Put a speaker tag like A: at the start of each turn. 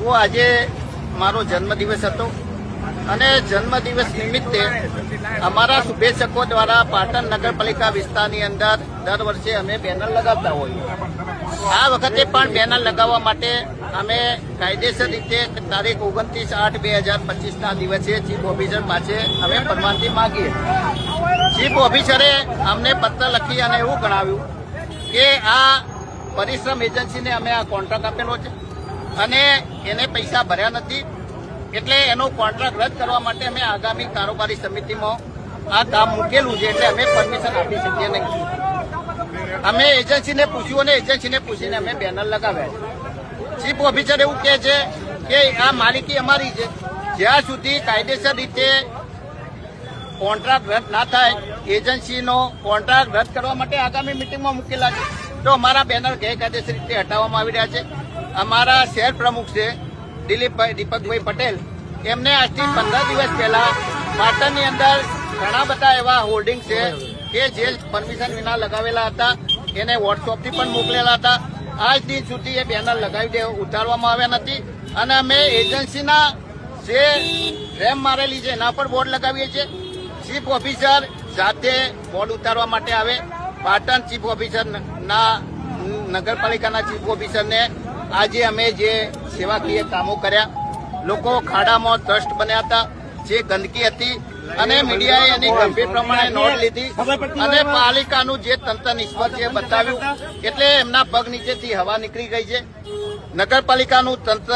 A: હું આજે મારો જન્મદિવસ હતો અને જન્મદિવસ નિમિત્તે અમારા શુભેચ્છકો દ્વારા પાટણ નગરપાલિકા વિસ્તારની અંદર દર વર્ષે અમે બેનર લગાવતા હોઈએ. આ વખતે પણ બેનર લગાવવા માટે અમે કાયદેસર રીતે તારીખ 29/8/2025ના દિવસે ચીફ ઓફિસર પાસે અમે પરવાનગી માગીએ. ચીફ ઓફિસરે અમને પત્ર લખી અને એવું જણાવ્યું કે આ પરિશ્રમ એજન્સીને અમે આ કોન્ટ્રાક્ટ આપેલો છે અને એને પૈસા ભર્યા નથી, એટલે એનો કોન્ટ્રાક્ટ રદ કરવા માટે અમે આગામી કારોબારી સમિતિમાં આ કામ મૂકેલું છે, એટલે અમે પરમિશન આપી શકીએ નહીં. અમે એજન્સીને પૂછ્યું અને એજન્સીને પૂછીને અમે બેનર લગાવ્યા. ચીફ ઓફિસર એવું કહે છે કે આ માલિકી અમારી છે, જ્યાં સુધી કાયદેસર રીતે કોન્ટ્રાક્ટ રદ ના થાય, એજન્સીનો કોન્ટ્રાક્ટ રદ કરવા માટે આગામી મિટિંગમાં મૂકેલા છે. તો અમારા બેનર ગેરકાયદેસર રીતે હટાવવામાં આવી રહ્યા છે. અમારા શહેર પ્રમુખ છે દીપકભાઈ પટેલ, એમને આજથી 15 દિવસ પહેલા પાટણની અંદર ઘણા બધા એવા હોર્ડિંગ છે કે જે પરમિશન વિના લગાવેલા હતા, એને વોટ્સઅપથી પણ મોકલેલા હતા. આજ દિન સુધી એ બેનર લગાવી ઉતારવામાં આવ્યા નથી અને અમે એજન્સીના જે રેમ મારેલી છે એના પર બોર્ડ લગાવીએ છીએ. ચીફ ઓફિસર જાતે બોર્ડ ઉતારવા માટે આવે. પાટણ ચીફ ઓફિસરના નગરપાલિકાના ચીફ ઓફિસરને આજે અમે જે સેવાકીય કામો કર્યા, લોકો ખાડામાં ત્રસ્ત બન્યા હતા, જે ગંદકી હતી અને મીડિયાએ એની ગંભીર પ્રમાણે નોંધ લીધી અને પાલિકાનું જે તંત્ર નિષ્ફળ છે બતાવ્યું, એટલે એમના પગ નીચેથી હવા નીકળી ગઈ છે. નગરપાલિકાનું તંત્ર